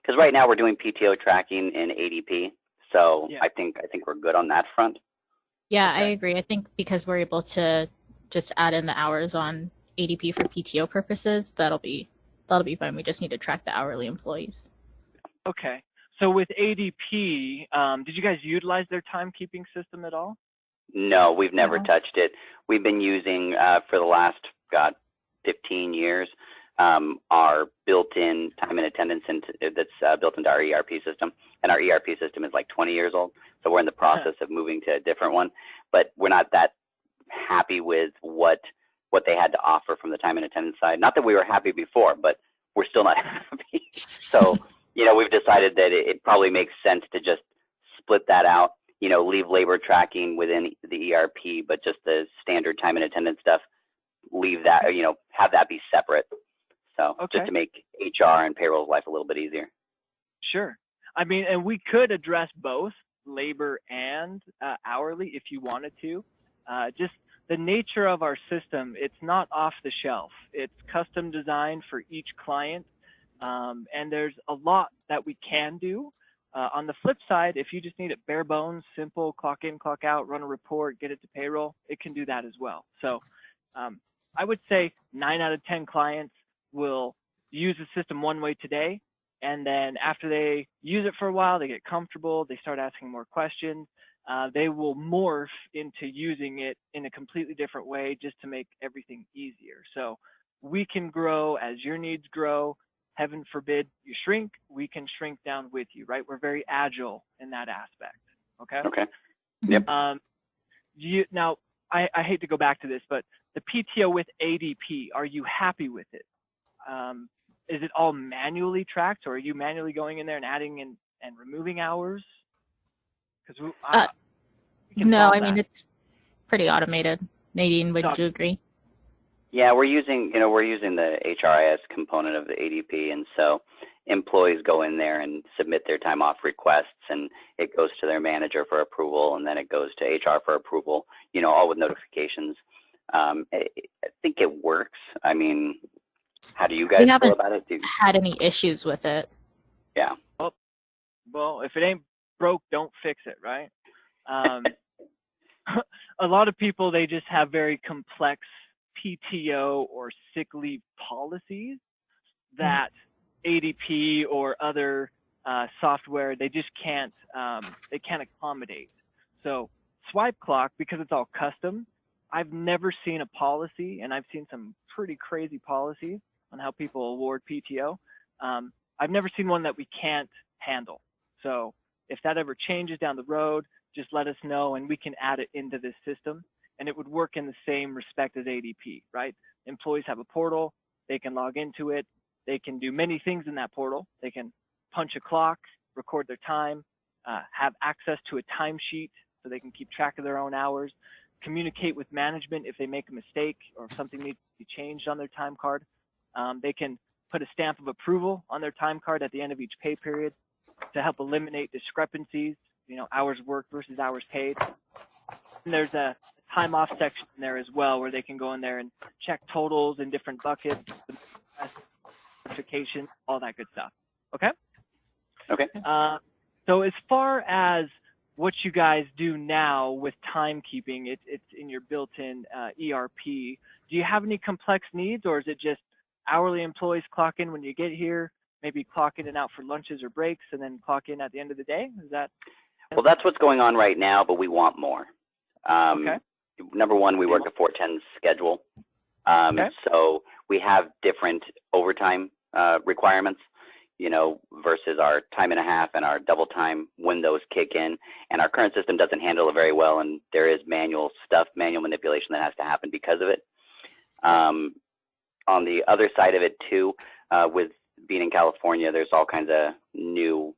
because right now we're doing PTO tracking in ADP, so Yeah. I think we're good on that front. Yeah, I Okay. agree. I think because we're able to just add in the hours on ADP for PTO purposes, that'll be fine. We just need to track the hourly employees. Okay. So with ADP, did you guys utilize their timekeeping system at all? No, we've never No. touched it. We've been using for the last 15 years our built-in time and attendance that's built into our ERP system, and our ERP system is like 20 years old. So we're in the process of moving to a different one, but we're not that happy with what they had to offer from the time and attendance side. Not that we were happy before, but we're still not happy. So, we've decided that it probably makes sense to just split that out, leave labor tracking within the ERP, but just the standard time and attendance stuff, leave that, have that be separate. So Okay. just to make HR and payroll's life a little bit easier. Sure. I mean, and we could address both labor and hourly if you wanted to. Just the nature of our system, it's not off the shelf. It's custom designed for each client. And there's a lot that we can do. On the flip side, if you just need it bare bones, simple, clock in, clock out, run a report, get it to payroll, it can do that as well. So I would say 9 out of 10 clients will use the system one way today. And then after they use it for a while, they get comfortable, they start asking more questions. They will morph into using it in a completely different way just to make everything easier. So we can grow as your needs grow. Heaven forbid you shrink, we can shrink down with you, right? We're very agile in that aspect, okay? Okay. Yep. Now, I hate to go back to this, but the PTO with ADP, are you happy with it? Is it all manually tracked, or are you manually going in there and adding and removing hours? Because No, I mean, it's pretty automated. Nadine, would you agree? Yeah, we're using the HRIS component of the ADP, and so employees go in there and submit their time off requests, and it goes to their manager for approval, and then it goes to HR for approval, all with notifications. I think it works. I mean, how do you guys feel about it? Had any issues with it? Yeah. Well, if it ain't broke, don't fix it, right? A lot of people, they just have very complex PTO or sick leave policies that ADP or other software, they just can't accommodate. So SwipeClock, because it's all custom, I've never seen a policy, and I've seen some pretty crazy policies on how people award PTO. I've never seen one that we can't handle. So if that ever changes down the road, just let us know and we can add it into this system, and it would work in the same respect as ADP, right? Employees have a portal, they can log into it, they can do many things in that portal. They can punch a clock, record their time, have access to a timesheet so they can keep track of their own hours, communicate with management if they make a mistake or if something needs to be changed on their time card. They can put a stamp of approval on their time card at the end of each pay period to help eliminate discrepancies, hours worked versus hours paid. And there's a time off section in there as well where they can go in there and check totals in different buckets, notifications, all that good stuff. Okay? Okay. So as far as what you guys do now with timekeeping, it's in your built-in ERP. Do you have any complex needs, or is it just hourly employees clock in when you get here, maybe clock in and out for lunches or breaks, and then clock in at the end of the day? Is that? Well, that's what's going on right now, but we want more. Okay. Number one, we work a 4-10 schedule. Okay. So we have different overtime requirements, versus our time and a half and our double time when those kick in. And our current system doesn't handle it very well, and there is manual manipulation that has to happen because of it. On the other side of it too, with being in California, there's all kinds of new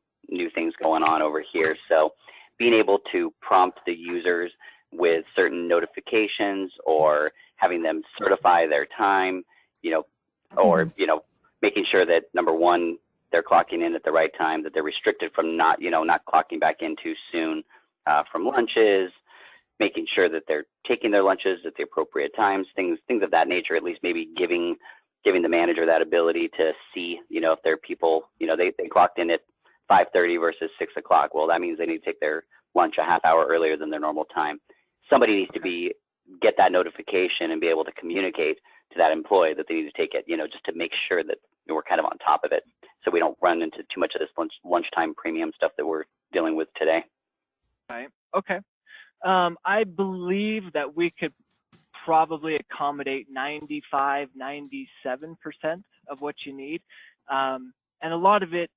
things going on over here. So being able to prompt the users with certain notifications or having them certify their time, or, making sure that number one, they're clocking in at the right time, that they're restricted from not clocking back in too soon from lunches, making sure that they're taking their lunches at the appropriate times, things of that nature, at least maybe giving the manager that ability to see, if there are people, that they clocked in at 5:30 versus 6 o'clock. Well, that means they need to take their lunch a half hour earlier than their normal time. Somebody needs to get that notification and be able to communicate to that employee that they need to take it, just to make sure that we're kind of on top of it, so we don't run into too much of this lunchtime premium stuff that we're dealing with today. Right. Okay. I believe that we could probably accommodate 95, 97% of what you need. And a lot of it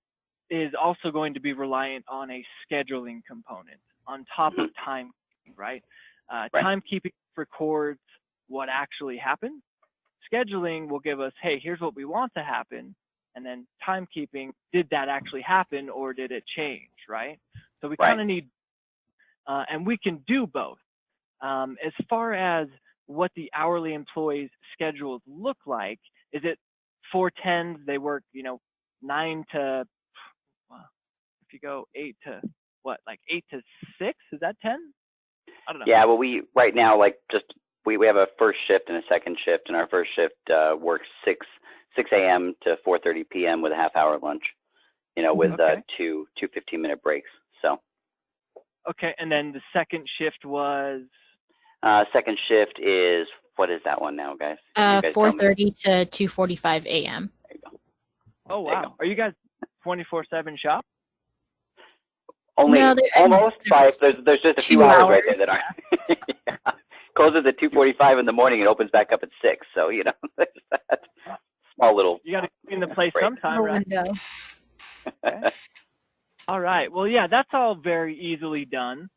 is also going to be reliant on a scheduling component on top of timekeeping, right? Timekeeping records what actually happened. Scheduling will give us, hey, here's what we want to happen. And then timekeeping, did that actually happen or did it change, right? So we kind of need, and we can do both. As far as what the hourly employees' schedules look like, is it 410s? They work, 9 to, well, if you go 8 to what, like 8 to 6? Is that 10? I don't know. Yeah, well, we right now we have a first shift and a second shift, and our first shift works 6 a.m. to 4:30 p.m. with a half-hour lunch, with two 15-minute breaks. So. Okay, and then the second shift was. Second shift is, what is that one now, guys? 4:30 to 2:45 a.m. There you go. Oh wow! Are you guys 24/7 shop? Only No, almost five. There's just a few hours right there that aren't. Yeah. Closes at 2:45 in the morning and opens back up at 6. So there's that small little. You got to clean the place break. sometime, right? Okay. All right. Well, yeah, that's all very easily done.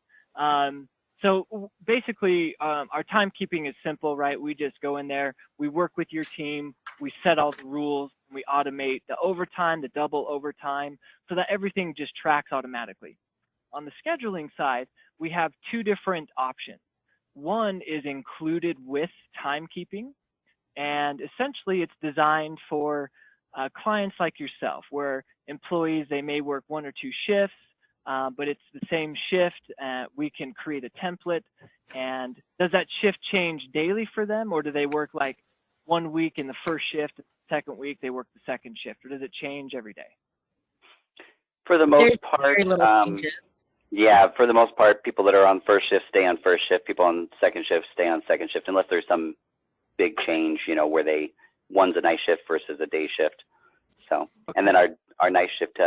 So basically, our timekeeping is simple, right? We just go in there, we work with your team, we set all the rules, we automate the overtime, the double overtime, so that everything just tracks automatically. On the scheduling side, we have two different options. One is included with timekeeping, and essentially it's designed for clients like yourself, where employees, they may work 1 or 2 shifts, but it's the same shift. We can create a template. And does that shift change daily for them, or do they work like 1 week in the first shift, the second week they work the second shift, or does it change every day? For the most part, very little changes. Yeah, for the most part, people that are on first shift stay on first shift. People on second shift stay on second shift, unless there's some big change, where one's a night shift versus a day shift. So, and then our night shift,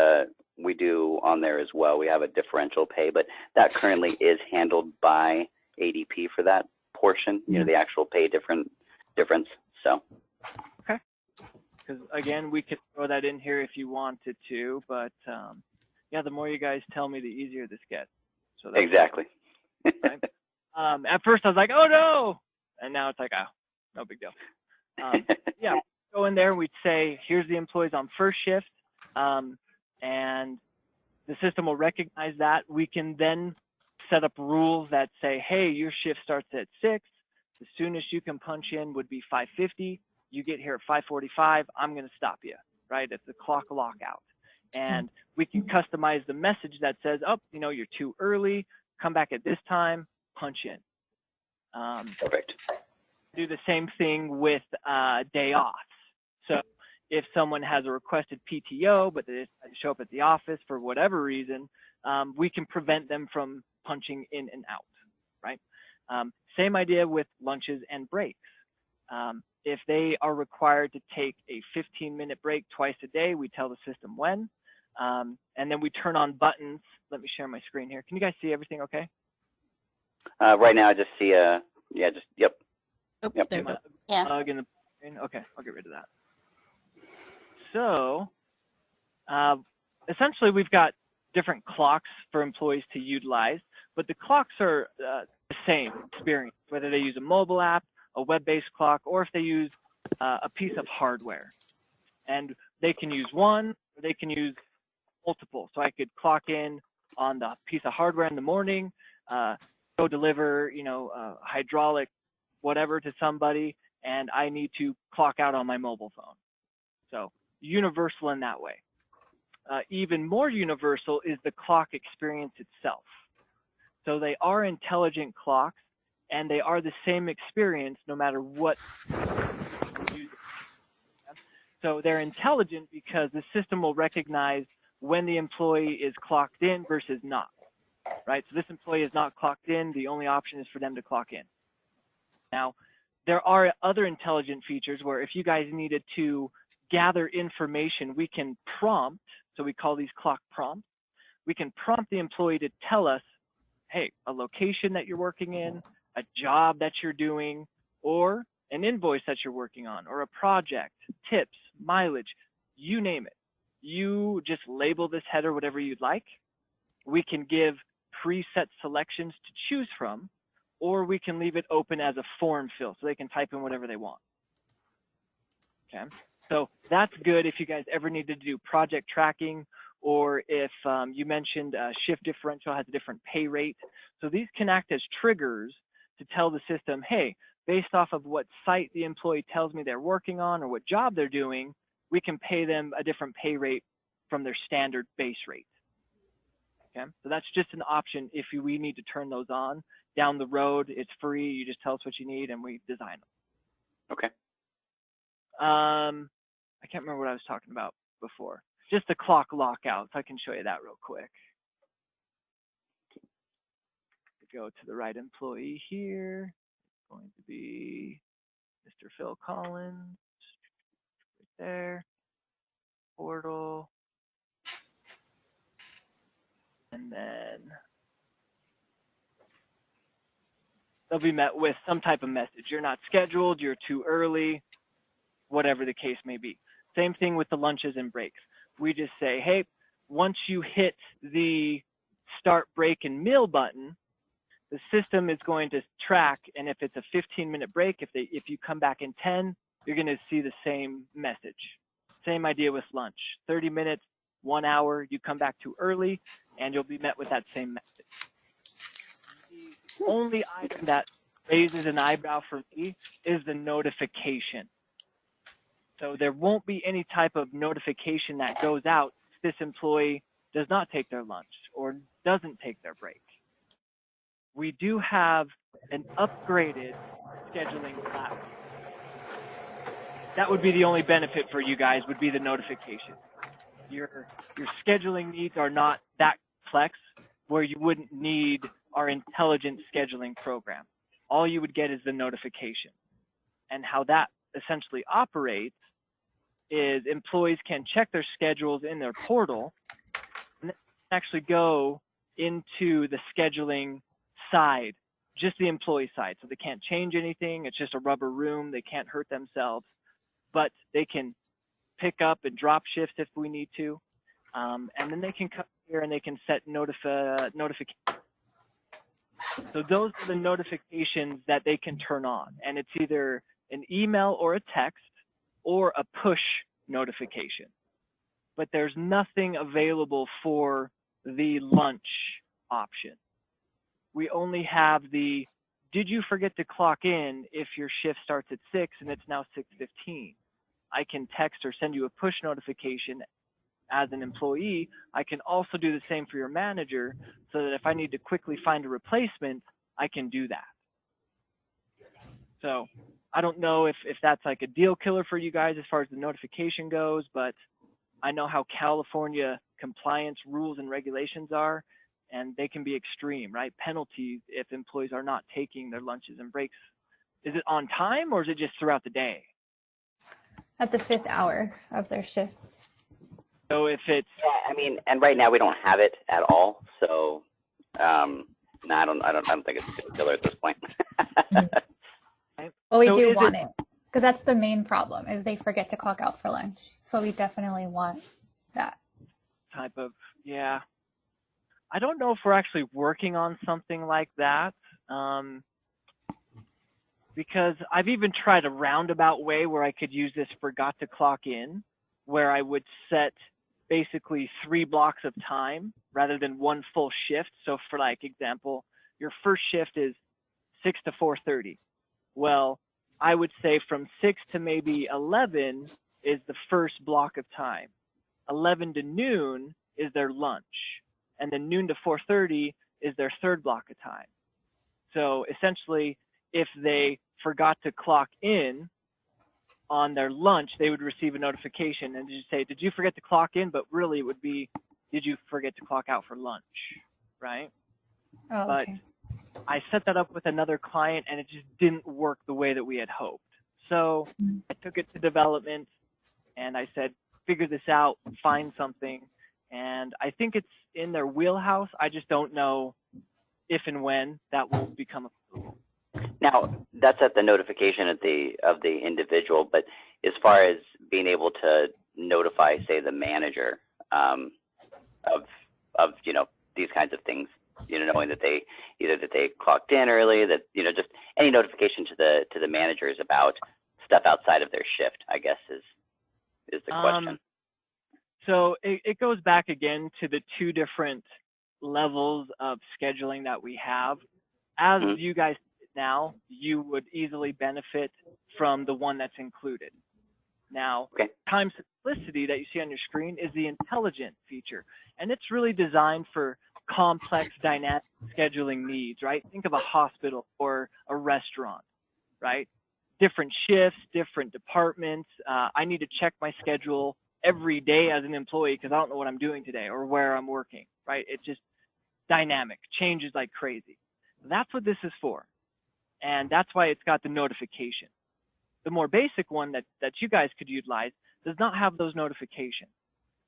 we do on there as well. We have a differential pay, but that currently is handled by ADP for that portion, the actual pay difference. So. Okay. Because again, we could throw that in here if you wanted to, but yeah, the more you guys tell me, the easier this gets. So that's exactly. Right? At first I was like, oh no, and now it's like, oh, no big deal. Yeah, we'd go in there and we'd say, here's the employees on first shift, and the system will recognize that. We can then set up rules that say, hey, your shift starts at 6. The soonest you can punch in would be 5:50. You get here at 5:45. I'm going to stop you, right? It's a clock lockout. And we can customize the message that says, oh, you're too early. Come back at this time, punch in. Perfect. Do the same thing with day offs. So if someone has a requested PTO, but they decide to show up at the office for whatever reason, we can prevent them from punching in and out, right? Same idea with lunches and breaks. If they are required to take a 15-minute break twice a day, we tell the system when, and then we turn on buttons. Let me share my screen here. Can you guys see everything okay? Right now I just see yep. Oh, Yep. there we go. Yeah. Plug in the screen. Okay, I'll get rid of that. So essentially we've got different clocks for employees to utilize, but the clocks are the same experience, whether they use a mobile app, a web-based clock, or if they use a piece of hardware. And they can use one, or they can use multiple. So I could clock in on the piece of hardware in the morning, go deliver, hydraulic whatever to somebody, and I need to clock out on my mobile phone. So universal in that way. Even more universal is the clock experience itself. So they are intelligent clocks, and they are the same experience no matter what. So they're intelligent because the system will recognize when the employee is clocked in versus not, right? So this employee is not clocked in. The only option is for them to clock in. Now, there are other intelligent features where if you guys needed to gather information, we can prompt, so we call these clock prompts. We can prompt the employee to tell us, hey, a location that you're working in, a job that you're doing, or an invoice that you're working on, or a project, tips, mileage, you name it. You just label this header whatever you'd like. We can give preset selections to choose from, or we can leave it open as a form fill so they can type in whatever they want. Okay, so that's good if you guys ever needed to do project tracking, or if you mentioned shift differential has a different pay rate. So these can act as triggers to tell the system, hey, based off of what site the employee tells me they're working on or what job they're doing, we can pay them a different pay rate from their standard base rate. Okay, so that's just an option if we need to turn those on. Down the road, it's free. You just tell us what you need and we design them. Okay. I can't remember what I was talking about before. Just the clock lockout. So I can show you that real quick. Go to the right employee here. It's going to be Mr. Phil Collins. Right there. Portal. And then they'll be met with some type of message. You're not scheduled, you're too early, whatever the case may be. Same thing with the lunches and breaks. We just say, hey, once you hit the start break and meal button, the system is going to track, and if it's a 15-minute break, if you come back in 10, you're going to see the same message. Same idea with lunch. 30 minutes, 1 hour, you come back too early, and you'll be met with that same message. The only item that raises an eyebrow for me is the notification. So there won't be any type of notification that goes out if this employee does not take their lunch or doesn't take their break. We do have an upgraded scheduling platform. That would be the only benefit for you guys, would be the notification. Your scheduling needs are not that complex where you wouldn't need our intelligent scheduling program. All you would get is the notification. And how that essentially operates is employees can check their schedules in their portal and actually go into the scheduling side, just the employee side. So they can't change anything. It's just a rubber room. They can't hurt themselves, but they can pick up and drop shifts if we need to. And then they can come here and they can set notifications. So those are the notifications that they can turn on. And it's either an email or a text or a push notification. But there's nothing available for the lunch option. We only have the, did you forget to clock in if your shift starts at 6 and it's now 6:15? I can text or send you a push notification as an employee. I can also do the same for your manager so that if I need to quickly find a replacement, I can do that. So I don't know if that's like a deal killer for you guys as far as the notification goes, but I know how California compliance rules and regulations are, and they can be extreme, right? Penalties if employees are not taking their lunches and breaks. Is it on time or is it just throughout the day? At the 5th hour of their shift. So if it's, yeah, I mean, and right now we don't have it at all, so no, I don't think it's a killer at this point. Well, we So do is want it, because that's the main problem, is they forget to clock out for lunch. So we definitely want that. type of, yeah. I don't know if we're actually working on something like that, because I've even tried a roundabout way where I could use this forgot to clock in, where I would set basically 3 blocks of time rather than one full shift. So for like example, your first shift is 6 to 4:30. Well, I would say from 6 to maybe 11 is the first block of time. 11 to noon is their lunch. And then noon to 4:30 is their third block of time. So essentially, if they forgot to clock in on their lunch, they would receive a notification and just say, did you forget to clock in? But really it would be, did you forget to clock out for lunch, right? Oh, But okay. I set that up with another client and it just didn't work the way that we had hoped. So I took it to development and I said, figure this out, find something. And I think it's in their wheelhouse. I just don't know if and when that will become available. Now, that's at the notification of the individual, but as far as being able to notify, say, the manager of these kinds of things, knowing that they clocked in early, that just any notification to the managers about stuff outside of their shift, I guess is the question. So it goes back again to the two different levels of scheduling that we have. As you guys now, you would easily benefit from the one that's included. Now, time simplicity that you see on your screen is the intelligent feature, and it's really designed for complex dynamic scheduling needs, right? Think of a hospital or a restaurant, right? Different shifts, different departments. I need to check my schedule every day as an employee because I don't know what I'm doing today or where I'm working, right? It's just dynamic, changes like crazy. That's what this is for. And that's why it's got the notification. The more basic one that you guys could utilize does not have those notifications.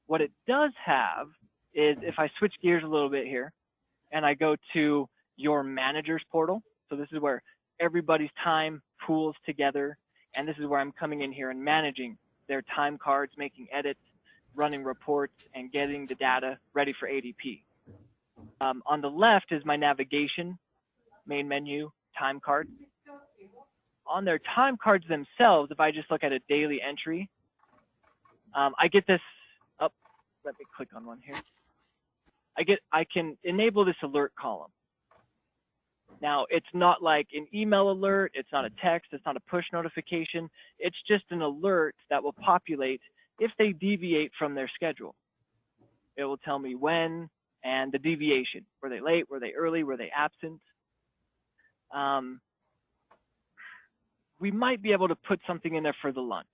What it does have is, if I switch gears a little bit here and I go to your manager's portal. So this is where everybody's time pools together. And this is where I'm coming in here and managing their time cards, making edits, running reports, and getting the data ready for ADP. On the left is my navigation, main menu, time card. On their time cards themselves, if I just look at a daily entry, I get this up. Let me click on one here. I can enable this alert column. Now, it's not like an email alert, it's not a text, it's not a push notification, it's just an alert that will populate if they deviate from their schedule. It will tell me when and the deviation. Were they late, were they early, were they absent? We might be able to put something in there for the lunch.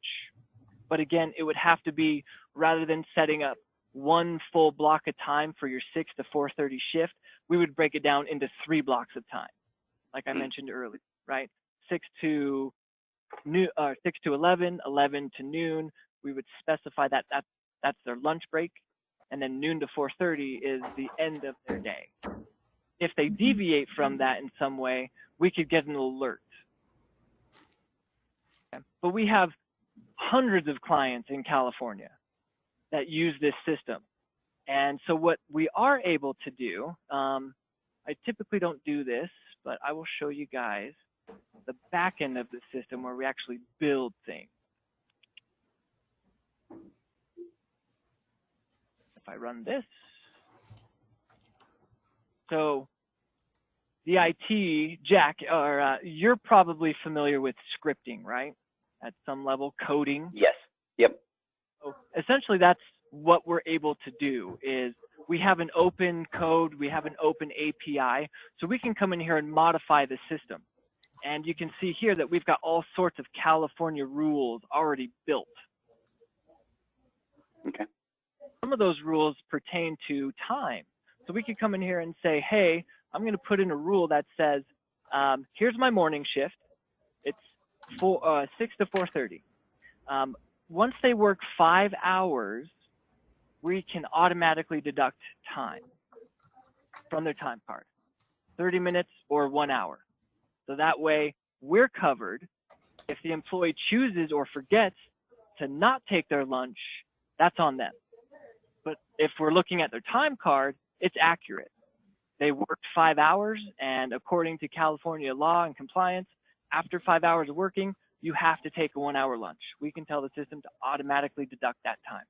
But again, it would have to be, rather than setting up one full block of time for your 6 to 4:30 shift, we would break it down into 3 blocks of time, like I mentioned earlier, right? 6 to 11, 11 to noon. We would specify that's their lunch break, and then noon to 4:30 is the end of their day. If they deviate from that in some way, we could get an alert. Okay? But we have hundreds of clients in California that use this system. And so what we are able to do, I typically don't do this, but I will show you guys the back end of the system where we actually build things. If I run this, so the IT, Jack, or you're probably familiar with scripting, right? At some level, coding. Yes. Yep. So essentially, that's what we're able to do is we have an open code, we have an open API, so we can come in here and modify the system. And you can see here that we've got all sorts of California rules already built. Okay. Some of those rules pertain to time. So we could come in here and say, hey, I'm going to put in a rule that says, here's my morning shift. It's 6 to 4:30. Once they work 5 hours, we can automatically deduct time from their time card, 30 minutes or 1 hour. So that way we're covered. If the employee chooses or forgets to not take their lunch, that's on them. But if we're looking at their time card, it's accurate. They worked 5 hours, and according to California law and compliance, after 5 hours of working, you have to take a 1 hour lunch. We can tell the system to automatically deduct that time.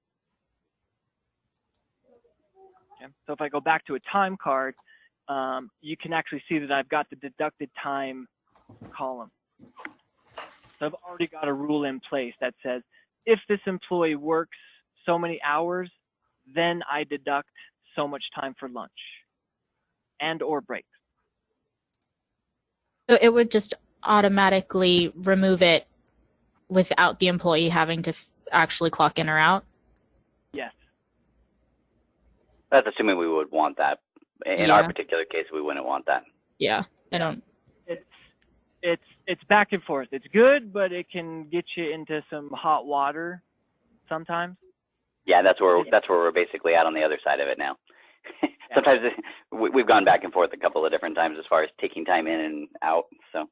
Okay. So if I go back to a time card, you can actually see that I've got the deducted time column. So I've already got a rule in place that says, if this employee works so many hours, then I deduct so much time for lunch and or breaks. So it would just automatically remove it without the employee having to actually clock in or out? Yes. That's assuming we would want that. In our particular case, we wouldn't want that. Yeah, I don't. It's back and forth. It's good, but it can get you into some hot water sometimes. Yeah, that's where we're basically at on the other side of it now. Sometimes we've gone back and forth a couple of different times as far as taking time in and out. So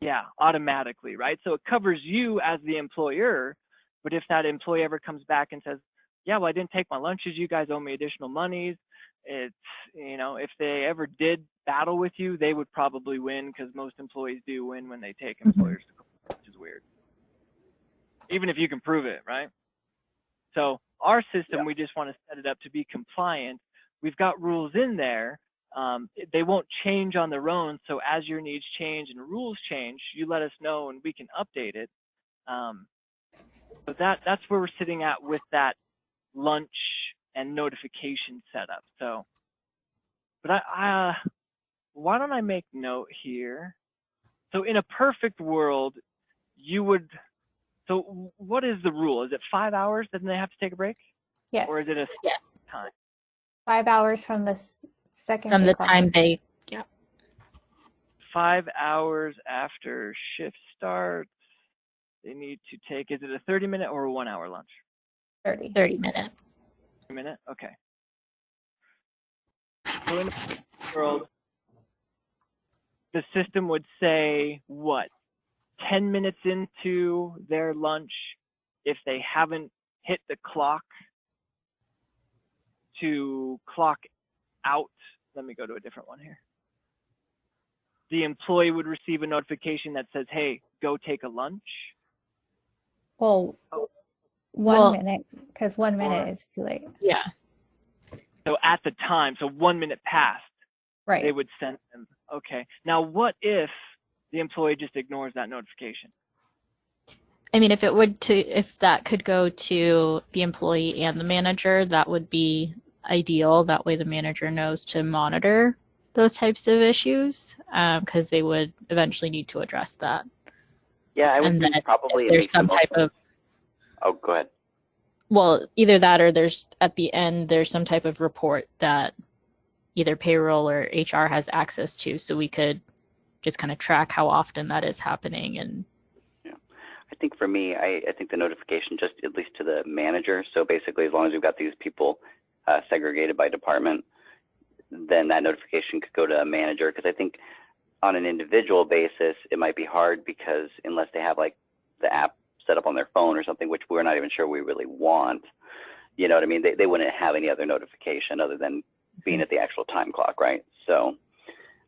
yeah, automatically, right? So it covers you as the employer, but if that employee ever comes back and says, yeah, well, I didn't take my lunches, you guys owe me additional monies, it's, you know, if they ever did battle with you, they would probably win, because most employees do win when they take employers to court, which is weird, even if you can prove it, right? So our system, we just want to set it up to be compliant. We've got rules in there. They won't change on their own. So as your needs change and rules change, you let us know and we can update it. But that's where we're sitting at with that lunch and notification setup. So, but why don't I make note here? So in a perfect world, you would, so what is the rule? Is it 5 hours? Then they have to take a break? Yes. Or is it a time? 5 hours from the second From they the clock time in. they, 5 hours after shift starts, they need to take, is it a 30-minute or a 1 hour lunch? 30. 30 minutes. 30 minute? Okay. So in the world, the system would say what? 10 minutes into their lunch, if they haven't hit the clock to clock out, let me go to a different one here. The employee would receive a notification that says, hey, go take a lunch. Well, one minute, because 1 minute is too late. Yeah. So at the time, so 1 minute passed, Right. they would send them. Okay. Now, what if the employee just ignores that notification? I mean, if that could go to the employee and the manager, that would be ideal. That way the manager knows to monitor those types of issues, because they would eventually need to address that. yeah, I would And think then probably if there's some type of, oh, go ahead. well, either that or there's at the end, there's some type of report that either payroll or HR has access to, so we could just kind of track how often that is happening. And I think for me, I think the notification just at least to the manager. So basically, as long as we've got these people segregated by department, then that notification could go to a manager. Because I think on an individual basis, it might be hard, because unless they have like the app set up on their phone or something, which we're not even sure we really want, you know what I mean? They wouldn't have any other notification other than being at the actual time clock, right? So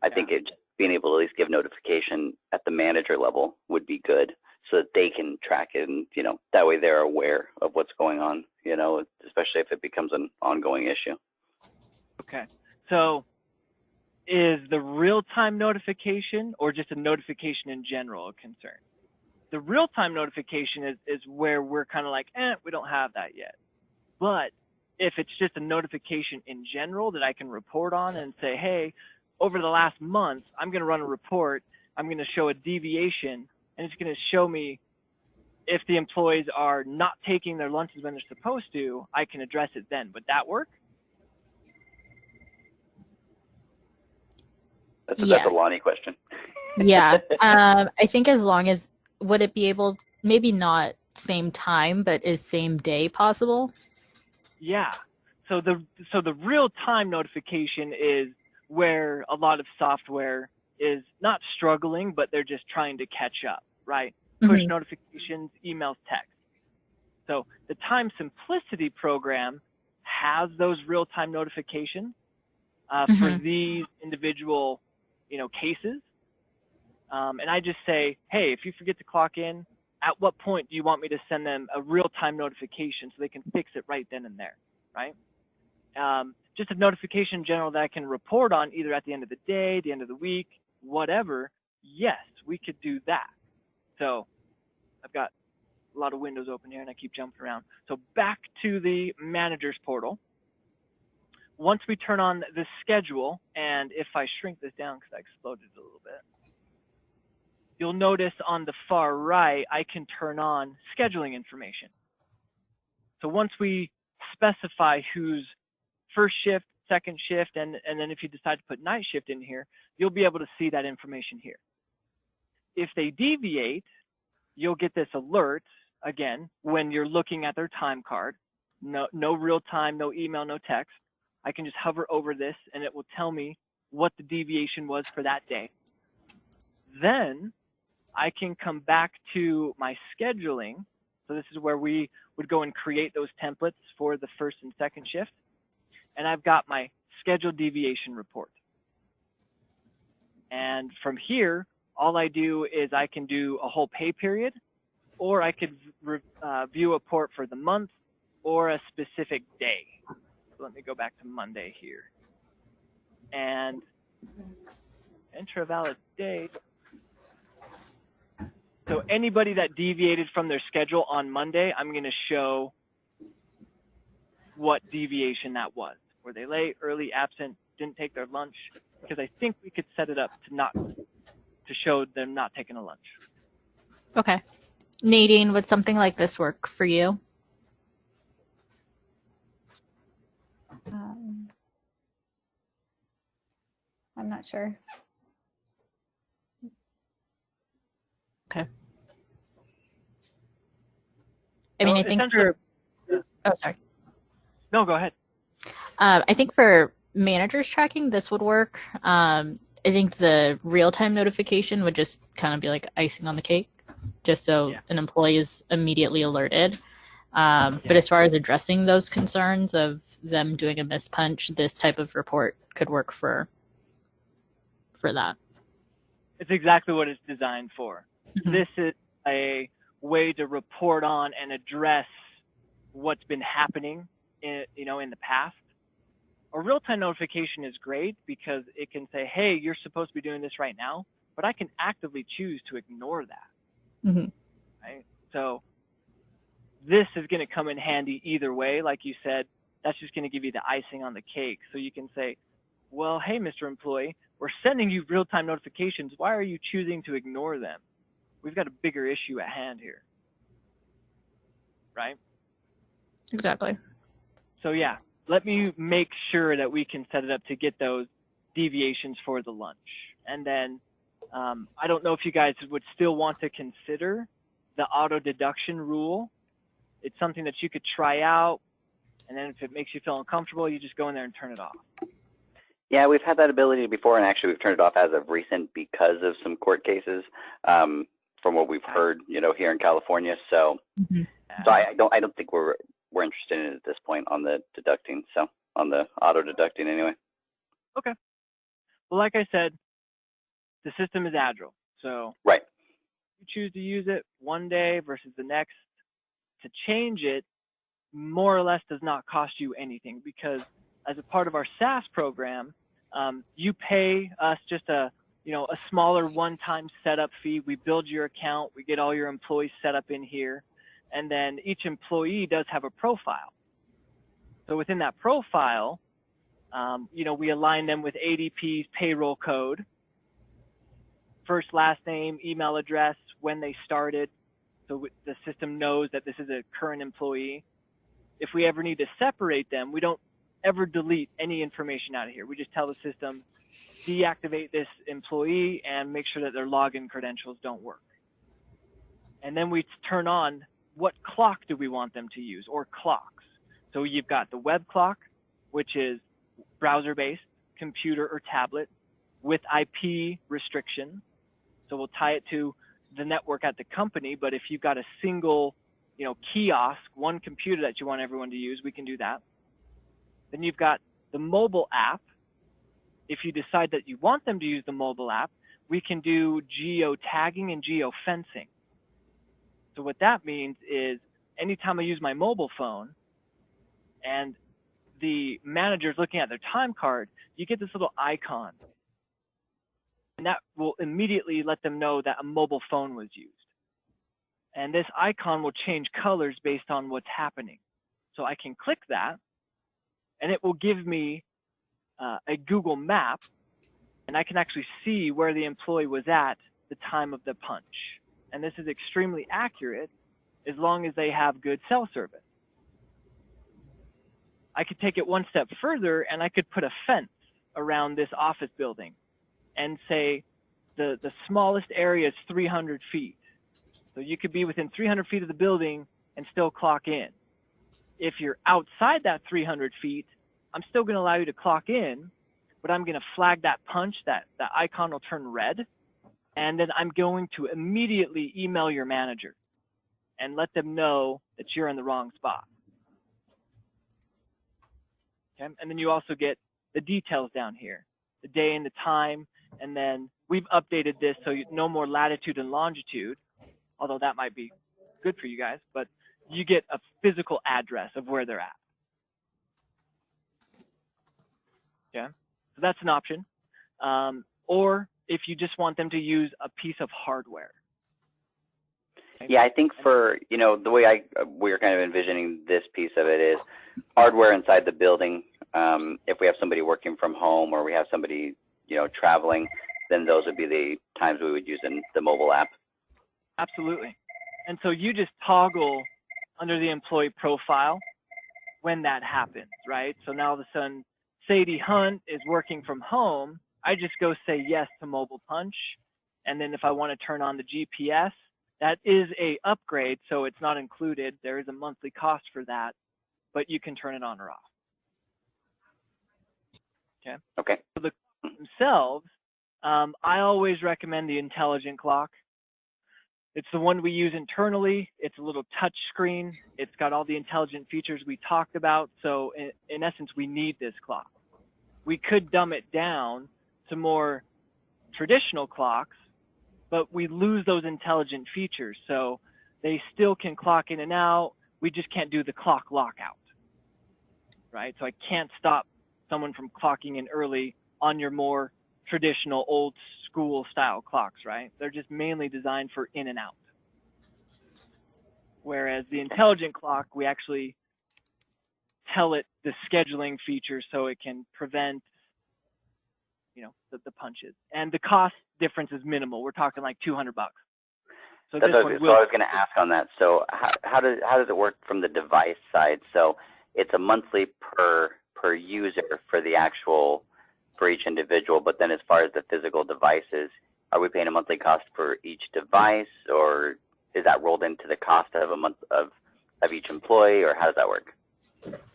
I think being able to at least give notification at the manager level would be good, so that they can track it, and, you know, that way they're aware of what's going on, you know, especially if it becomes an ongoing issue. Okay. So is the real-time notification or just a notification in general a concern? The real-time notification is where we're kind of like, we don't have that yet. But if it's just a notification in general that I can report on and say, hey, over the last month, I'm going to run a report, I'm going to show a deviation, and it's going to show me if the employees are not taking their lunches when they're supposed to, I can address it then. Would that work? That's a Lonnie question. Yeah. I think as long as, would it be able, maybe not same time, but is same day possible? Yeah. So the real-time notification is where a lot of software is not struggling, but they're just trying to catch up, right? Push notifications, emails, text. So the time simplicity program has those real-time notifications for these individual, cases. And I just say, hey, if you forget to clock in, at what point do you want me to send them a real-time notification so they can fix it right then and there, right? Just a notification in general that I can report on either at the end of the day, the end of the week, whatever. Yes, we could do that. So I've got a lot of windows open here and I keep jumping around. So back to the manager's portal. Once we turn on the schedule, and if I shrink this down because I exploded it a little bit, you'll notice on the far right, I can turn on scheduling information. So once we specify who's first shift, second shift, and then if you decide to put night shift in here, you'll be able to see that information here. If they deviate, you'll get this alert again when you're looking at their time card. No real time, no email, no text. I can just hover over this and it will tell me what the deviation was for that day. Then I can come back to my scheduling. So this is where we would go and create those templates for the first and second shift. And I've got my scheduled deviation report. And from here, all I do is I can do a whole pay period, or I could view a report for the month or a specific day. So let me go back to Monday here. And enter a valid date. So anybody that deviated from their schedule on Monday, I'm going to show what deviation that was. Were they late, early, absent, didn't take their lunch? Because I think we could set it up to show them not taking a lunch. Okay. Nadine, would something like this work for you? I'm not sure. Okay. I mean, I think for... Oh, sorry. No, go ahead. I think for managers tracking, this would work. I think the real-time notification would just kind of be like icing on the cake, just so an employee is immediately alerted. But as far as addressing those concerns of them doing a mispunch, this type of report could work for that. It's exactly what it's designed for. Mm-hmm. This is a way to report on and address what's been happening in the past. A real-time notification is great because it can say, hey, you're supposed to be doing this right now, but I can actively choose to ignore that. Mm-hmm. Right? So this is going to come in handy either way. Like you said, that's just going to give you the icing on the cake. So you can say, well, hey, Mr. Employee, we're sending you real-time notifications. Why are you choosing to ignore them? We've got a bigger issue at hand here. Right? Exactly. So yeah, let me make sure that we can set it up to get those deviations for the lunch. And then I don't know if you guys would still want to consider the auto deduction rule. It's something that you could try out. And then if it makes you feel uncomfortable, you just go in there and turn it off. Yeah, we've had that ability before, and actually we've turned it off as of recent because of some court cases, from what we've heard, here in California. So, so I don't think we're interested in it at this point on the deducting. So on the auto deducting anyway. Okay. Well, like I said, the system is agile. So right. You choose to use it one day versus the next. To change it, more or less does not cost you anything, because as a part of our SaaS program, you pay us just a smaller one-time setup fee. We build your account, we get all your employees set up in here, and then each employee does have a profile. So within that profile, we align them with ADP's payroll code, first, last name, email address, when they started, so the system knows that this is a current employee. If we ever need to separate them, we don't ever delete any information out of here. We just tell the system, deactivate this employee and make sure that their login credentials don't work. And then we turn on what clock do we want them to use, or clocks. So you've got the web clock, which is browser-based, computer or tablet, with IP restriction. So we'll tie it to the network at the company, but if you've got a single, kiosk, one computer that you want everyone to use, we can do that. Then you've got the mobile app. If you decide that you want them to use the mobile app, we can do geo-tagging and geo-fencing. So what that means is anytime I use my mobile phone and the manager's looking at their time card, you get this little icon. And that will immediately let them know that a mobile phone was used. And this icon will change colors based on what's happening. So I can click that, and it will give me a Google map, and I can actually see where the employee was at the the time of the punch. And this is extremely accurate as long as they have good cell service. I could take it one step further and I could put a fence around this office building and say the smallest area is 300 feet. So you could be within 300 feet of the building and still clock in. If you're outside that 300 feet, I'm still going to allow you to clock in, but I'm going to flag that punch, that icon will turn red, and then I'm going to immediately email your manager and let them know that you're in the wrong spot. Okay? And then you also get the details down here, the day and the time, and then we've updated this so no more latitude and longitude, although that might be good for you guys, but you get a physical address of where they're at. Yeah, so that's an option. Or if you just want them to use a piece of hardware. Okay. Yeah, I think for, you know, the way we're kind of envisioning this piece of it is hardware inside the building. If we have somebody working from home or we have somebody, you know, traveling, then those would be the times we would use in the mobile app. Absolutely. And so you just toggle under the employee profile when that happens, right? So now all of a sudden, Sadie Hunt is working from home. I just go say yes to mobile punch. And then if I want to turn on the GPS, that is a upgrade, so it's not included. There is a monthly cost for that, but you can turn it on or off. Okay. Okay. So the clocks themselves, I always recommend the intelligent clock. It's the one we use internally. It's a little touch screen. It's got all the intelligent features we talked about. So in essence, we need this clock. We could dumb it down to more traditional clocks, but we lose those intelligent features. So they still can clock in and out. We just can't do the clock lockout, right? So I can't stop someone from clocking in early on your more traditional old school style clocks, right? They're just mainly designed for in and out. Whereas the intelligent clock, we actually tell it the scheduling features so it can prevent, you know, the punches. And the cost difference is minimal. We're talking like $200. So That's this what, one so I was going to ask on that. So how does it work from the device side? So it's a monthly per user for the actual, for each individual, but then as far as the physical devices, are we paying a monthly cost for each device, or is that rolled into the cost of a month of each employee, or how does that work?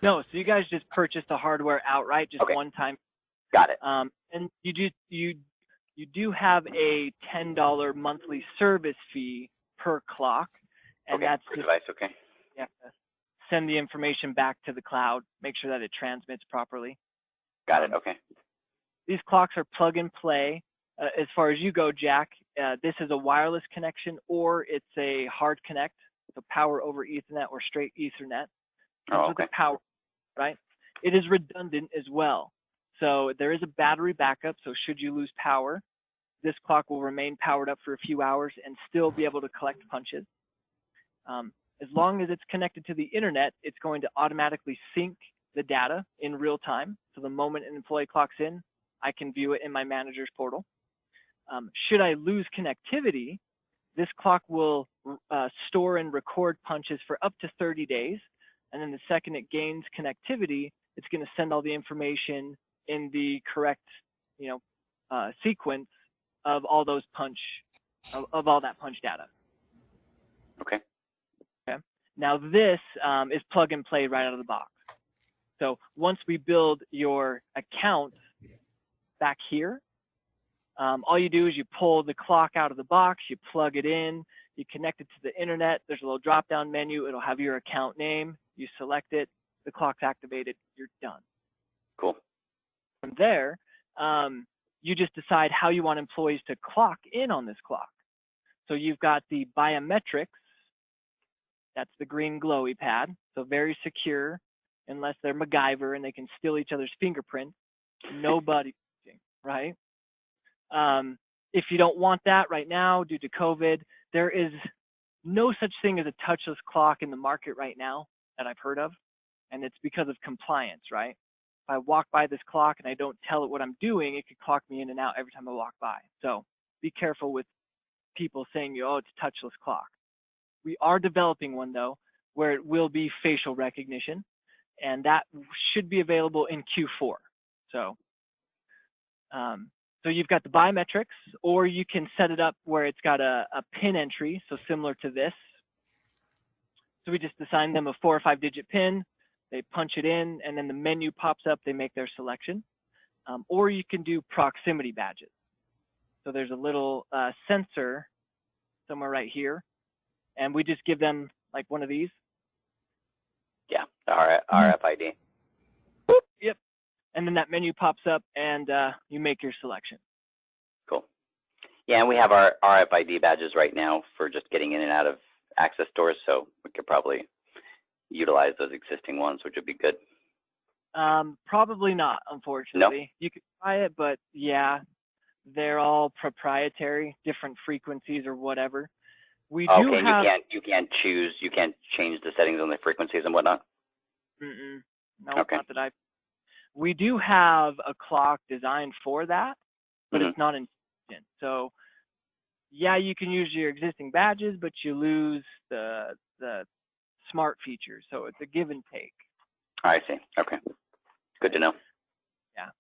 No, so you guys just purchase the hardware outright, just okay. one time. Got it. And you do have a $10 monthly service fee per clock, and okay. that's per just, device. Okay. you have to send the information back to the cloud, make sure that it transmits properly. Got it. Okay. These clocks are plug and play. As far as you go, Jack, this is a wireless connection or it's a hard connect, so power over Ethernet or straight Ethernet. Oh, okay. The power, right? It is redundant as well. So there is a battery backup. So should you lose power, this clock will remain powered up for a few hours and still be able to collect punches. As long as it's connected to the internet, it's going to automatically sync the data in real time. So the moment an employee clocks in, I can view it in my manager's portal. Should I lose connectivity, this clock will store and record punches for up to 30 days. And then the second it gains connectivity, it's going to send all the information in the correct, sequence of all those of all that punch data. Okay. Okay. Now this is plug and play right out of the box. So once we build your account back here, all you do is you pull the clock out of the box, you plug it in, you connect it to the internet. There's a little drop-down menu. It'll have your account name. You select it. The clock's activated. You're done. Cool. From there, you just decide how you want employees to clock in on this clock. So you've got the biometrics. That's the green glowy pad. So very secure, unless they're MacGyver and they can steal each other's fingerprints. Nobody, right? If you don't want that right now due to COVID, there is no such thing as a touchless clock in the market right now that I've heard of, and it's because of compliance, right? If I walk by this clock and I don't tell it what I'm doing, it could clock me in and out every time I walk by. So be careful with people saying, oh, it's touchless clock. We are developing one though, where it will be facial recognition, and that should be available in Q4. So, so you've got the biometrics, or you can set it up where it's got a PIN entry, so similar to this. So we just assign them a 4 or 5 digit PIN, they punch it in, and then the menu pops up, they make their selection. Or you can do proximity badges. So there's a little sensor somewhere right here, and we just give them like one of these. Yeah, the RFID. Yep. And then that menu pops up, and you make your selection. Cool. Yeah, and we have our RFID badges right now for just getting in and out of access stores, so we could probably utilize those existing ones, which would be good. Probably not, unfortunately. No? You could try it, but yeah, they're all proprietary, different frequencies or whatever. We do have. You can't change the settings on the frequencies and whatnot. No, okay. Not that I. We do have a clock designed for that, but it's not intelligent. So, yeah, you can use your existing badges, but you lose the smart features. So it's a give and take. I see. Okay. Good to know. Yeah.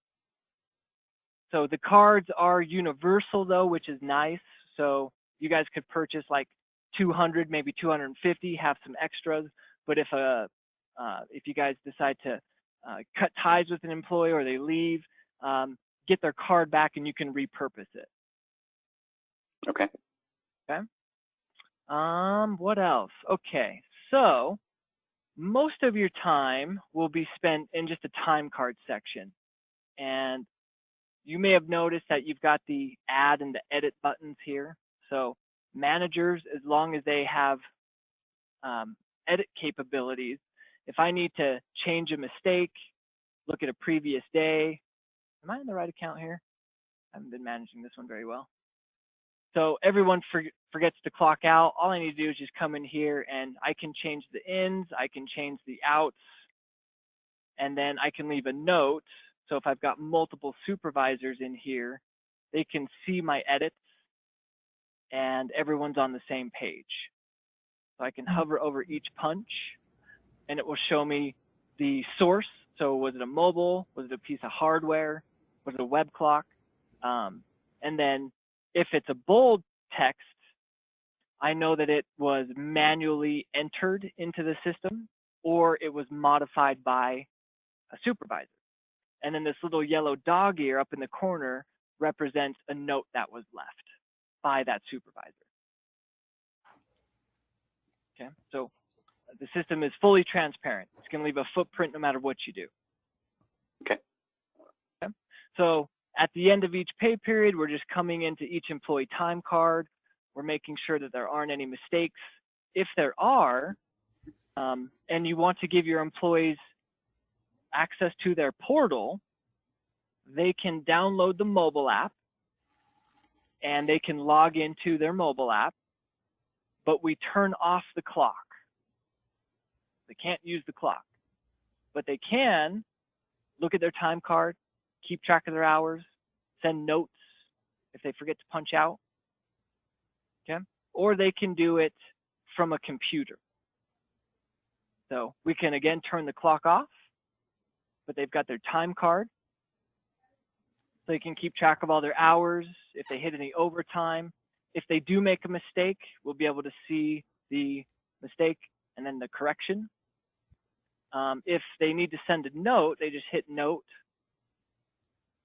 So the cards are universal though, which is nice. So you guys could purchase like 200, maybe 250, have some extras. But if you guys decide to cut ties with an employee or they leave, get their card back and you can repurpose it. Okay. Okay. What else? Okay. So most of your time will be spent in just a time card section. And you may have noticed that you've got the add and the edit buttons here. So managers, as long as they have edit capabilities, if I need to change a mistake, look at a previous day, am I in the right account here? I haven't been managing this one very well. So everyone forgets to clock out. All I need to do is just come in here and I can change the ins, I can change the outs, and then I can leave a note. So if I've got multiple supervisors in here, they can see my edits and everyone's on the same page. So I can hover over each punch and it will show me the source. So was it a mobile? Was it a piece of hardware? Was it a web clock? And then if it's a bold text, I know that it was manually entered into the system or it was modified by a supervisor. And then this little yellow dog ear up in the corner represents a note that was left by that supervisor. Okay, so the system is fully transparent. It's going to leave a footprint no matter what you do. Okay. So at the end of each pay period, we're just coming into each employee time card. We're making sure that there aren't any mistakes. If there are, and you want to give your employees access to their portal, they can download the mobile app and they can log into their mobile app, but we turn off the clock. They can't use the clock, but they can look at their time card, keep track of their hours, send notes if they forget to punch out, okay? Or they can do it from a computer. So we can again turn the clock off, but they've got their time card. So they can keep track of all their hours, if they hit any overtime. If they do make a mistake, we'll be able to see the mistake and then the correction. If they need to send a note, they just hit note,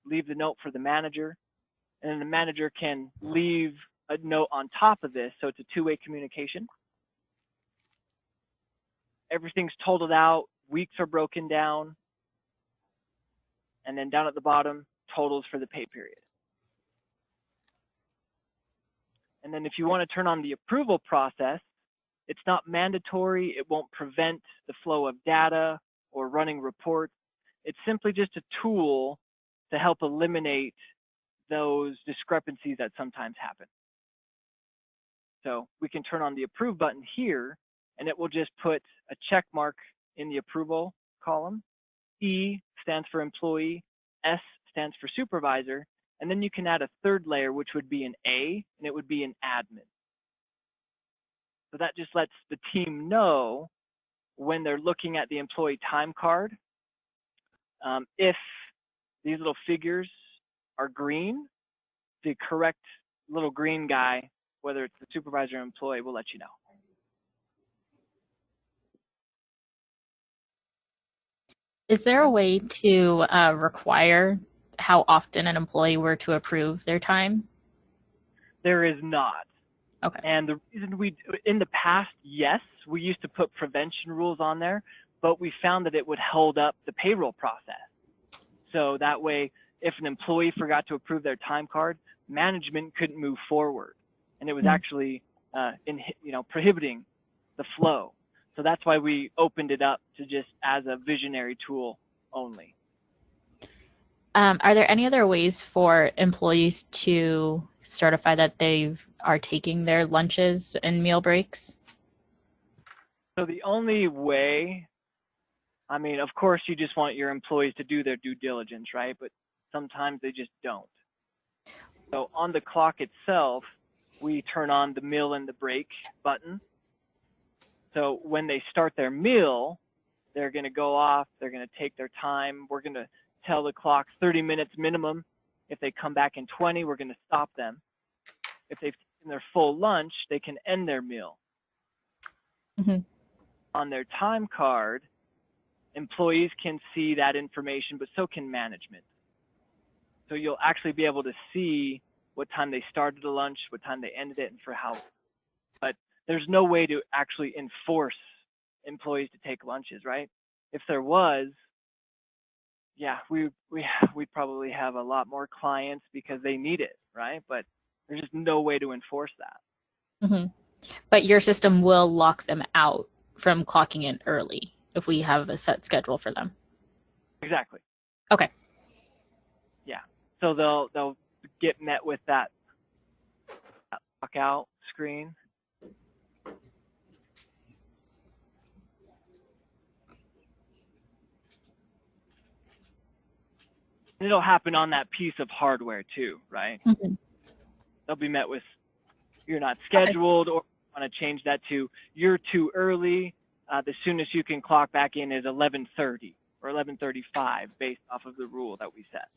leave the note for the manager, and then the manager can leave a note on top of this, so it's a two-way communication. Everything's totaled out, weeks are broken down, and then down at the bottom, totals for the pay period. And then if you want to turn on the approval process, it's not mandatory, it won't prevent the flow of data or running reports. It's simply just a tool to help eliminate those discrepancies that sometimes happen. So we can turn on the approve button here, and it will just put a check mark in the approval column. E stands for employee, S stands for supervisor, And then you can add a third layer, which would be an A, and it would be an admin. So that just lets the team know when they're looking at the employee time card, if these little figures are green, the correct little green guy, whether it's the supervisor or employee, will let you know. Is there a way to require how often an employee were to approve their time? There is not. Okay. And the reason in the past, yes, we used to put prevention rules on there, but we found that it would hold up the payroll process. So that way, if an employee forgot to approve their time card, management couldn't move forward. And it was actually prohibiting the flow. So that's why we opened it up to just as a visionary tool only. Are there any other ways for employees to certify that they are taking their lunches and meal breaks? So the only way, I mean, of course, you just want your employees to do their due diligence, right? But sometimes they just don't. So on the clock itself, we turn on the meal and the break button. So when they start their meal, they're going to go off, they're going to take their time. We're going to tell the clock 30 minutes minimum. If they come back in 20, we're going to stop them. If they've taken their full lunch, they can end their meal. Mm-hmm. On their time card, employees can see that information, but so can management. So you'll actually be able to see what time they started the lunch, what time they ended it, and for how. But there's no way to actually enforce employees to take lunches, right? If there was, yeah, we'd probably have a lot more clients because they need it, right? But there's just no way to enforce that. Mm-hmm. But your system will lock them out from clocking in early if we have a set schedule for them. Exactly. Okay. Yeah. So they'll get met with that clock out screen. And it'll happen on that piece of hardware too, right? Mm-hmm. They'll be met with, you're not scheduled, or want to change that to you're too early. The soonest you can clock back in is 11:30 or 11:35 based off of the rule that we set.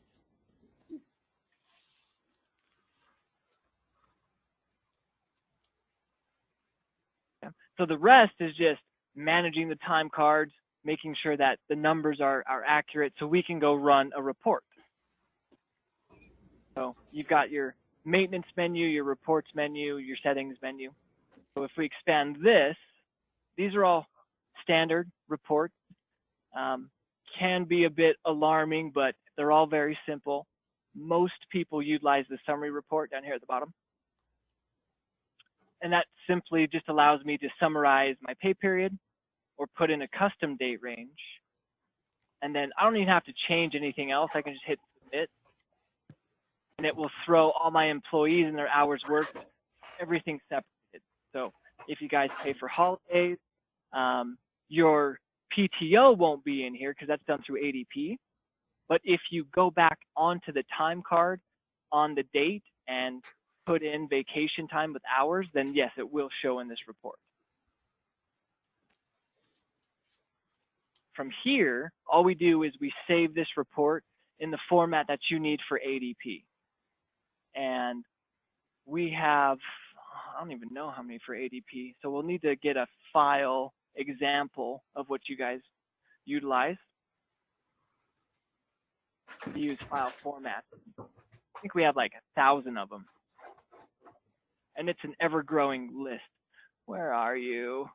Yeah. So the rest is just managing the time cards, making sure that the numbers are accurate so we can go run a report. So you've got your maintenance menu, your reports menu, your settings menu. So if we expand this, these are all standard reports. Can be a bit alarming, but they're all very simple. Most people utilize the summary report down here at the bottom. And that simply just allows me to summarize my pay period or put in a custom date range. And then I don't even have to change anything else. I can just hit submit. And it will throw all my employees and their hours worked, everything separated. So if you guys pay for holidays, your PTO won't be in here because that's done through ADP. But if you go back onto the time card on the date and put in vacation time with hours, then yes, it will show in this report. From here, all we do is we save this report in the format that you need for ADP. And we have, I don't even know how many for ADP. So we'll need to get a file example of what you guys utilize. We use file format. I think we have like 1,000 of them. And it's an ever-growing list. Where are you?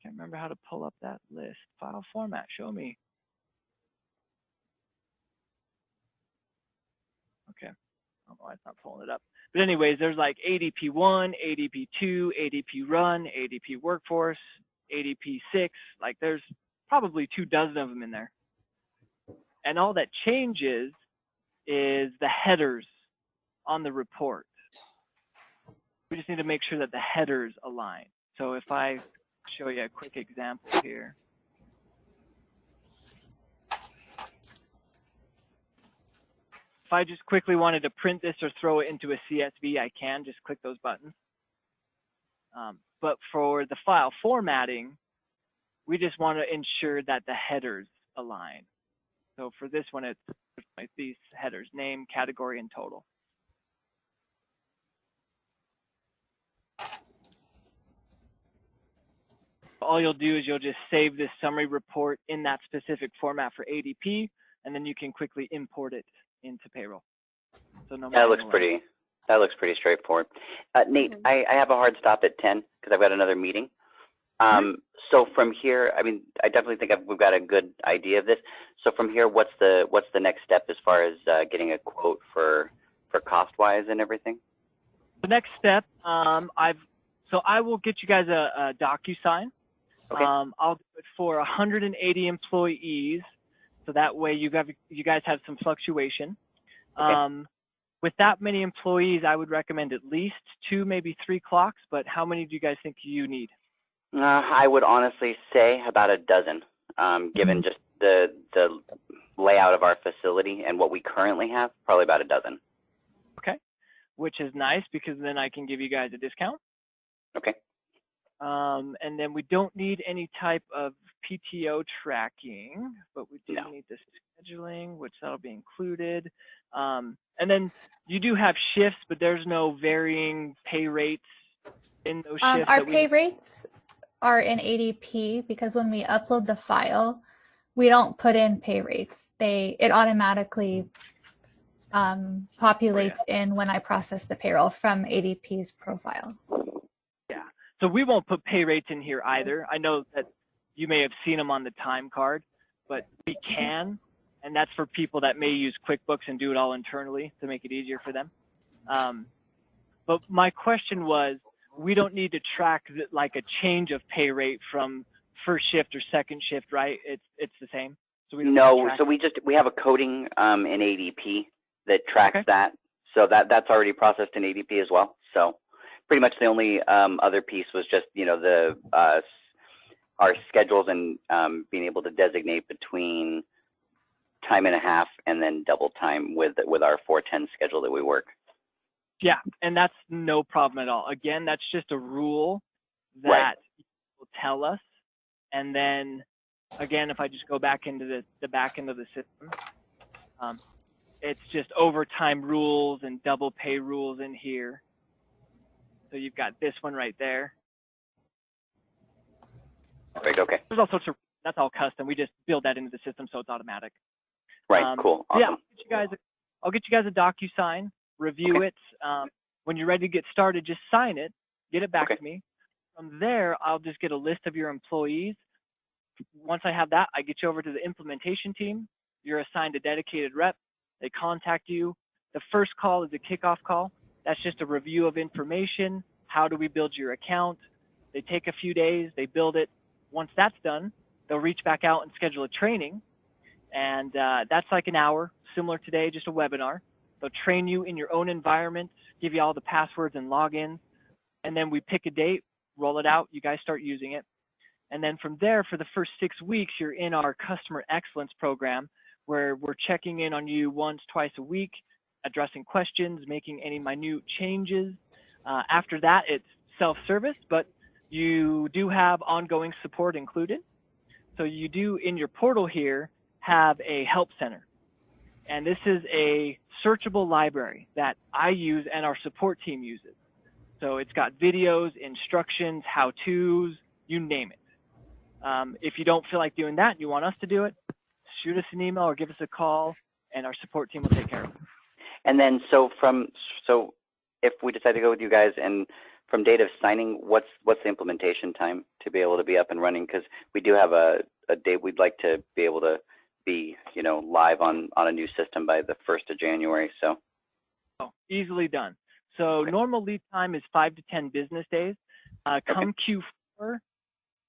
Can't remember how to pull up that list. File format, show me. Okay, I don't know why it's not pulling it up. But anyways, there's like ADP 1, ADP 2, ADP Run, ADP Workforce, ADP 6. Like there's probably 24 of them in there. And all that changes is the headers on the report. We just need to make sure that the headers align. So if I show you a quick example here. If I just quickly wanted to print this or throw it into a CSV, I can just click those buttons. But for the file formatting, we just want to ensure that the headers align. So for this one, it's like these headers: name, category, and total. All you'll do is you'll just save this summary report in that specific format for ADP, and then you can quickly import it into payroll. So no that looks pretty straightforward. Nate, I have a hard stop at 10 because I've got another meeting. So from here, I mean, I definitely think we've got a good idea of this. So from here, what's the next step as far as getting a quote for cost-wise and everything? The next step, so I will get you guys a DocuSign. Okay. I'll do it for 180 employees, so that way you guys have some fluctuation. Okay. With that many employees, I would recommend at least 2, maybe 3 clocks. But how many do you guys think you need? I would honestly say about a dozen, given just the layout of our facility and what we currently have. Probably about a dozen. Okay, which is nice because then I can give you guys a discount. Okay. And then we don't need any type of PTO tracking, but we do need the scheduling, which that'll be included. And then you do have shifts, but there's no varying pay rates in those shifts. Our pay rates are in ADP because when we upload the file, we don't put in pay rates. It automatically populates in when I process the payroll from ADP's profile. Yeah, so we won't put pay rates in here either. I know that you may have seen them on the time card, but we can, and that's for people that may use QuickBooks and do it all internally to make it easier for them. But my question was, we don't need to track like a change of pay rate from first shift or second shift, right? It's the same. So we don't so we have a coding in ADP that tracks that. So that's already processed in ADP as well. So pretty much the only other piece was just, you know, our schedules and being able to designate between time and a half and then double time with our 410 schedule that we work. Yeah, and that's no problem at all. Again, that's just a rule that will tell us. And then, again, if I just go back into the back end of the system, it's just overtime rules and double pay rules in here. So you've got this one right there. Perfect, okay. There's all sorts of, that's all custom. We just build that into the system so it's automatic. Right, cool, awesome. Yeah, I'll get you guys a DocuSign. Review it. When you're ready to get started, just sign it, get it back to me. From there, I'll just get a list of your employees. Once I have that, I get you over to the implementation team. You're assigned a dedicated rep. They contact you. The first call is a kickoff call. That's just a review of information. How do we build your account? They take a few days, they build it. Once that's done, they'll reach back out and schedule a training. And that's like an hour, similar today, just a webinar. They'll train you in your own environment, give you all the passwords and logins, and then we pick a date, roll it out, you guys start using it. And then from there, for the first 6 weeks, you're in our customer excellence program, where we're checking in on you once, twice a week, addressing questions, making any minute changes. After that, it's self-service, but you do have ongoing support included. So you do, in your portal here, have a help center. And this is a searchable library that I use and our support team uses. So it's got videos, instructions, how-tos, you name it. If you don't feel like doing that and you want us to do it, shoot us an email or give us a call, and our support team will take care of it. And then, so if we decide to go with you guys, and from date of signing, what's the implementation time to be able to be up and running? Because we do have a date we'd like to be able to be, you know, live on a new system by the 1st of January. So easily done. So normal lead time is 5 to 10 business days. Come Q4,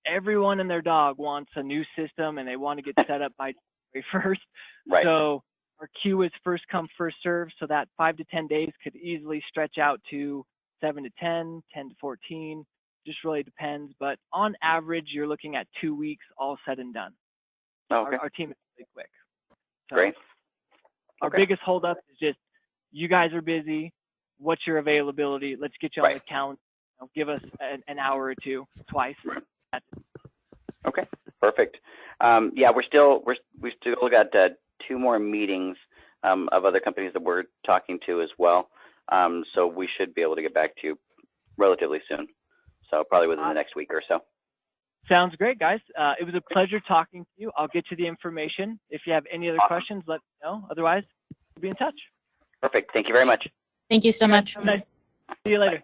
everyone and their dog wants a new system and they want to get set up by January 1st. Right. So our queue is first come, first serve. So that 5 to 10 days could easily stretch out to 7 to 10, 10 to 14. Just really depends. But on average, you're looking at 2 weeks, all said and done. Okay. Our team is really quick. So, great. Our Okay. biggest holdup is just you guys are busy. What's your availability? Let's get you on the calendar. Give us an hour or two twice. Right. Okay, perfect. Yeah, we still got 2 more meetings of other companies that we're talking to as well. So we should be able to get back to you relatively soon. So probably within the next week or so. Sounds great, guys. It was a pleasure talking to you. I'll get you the information. If you have any other questions, let me know. Otherwise, we'll be in touch. Perfect. Thank you very much. Thank you so much. See you later.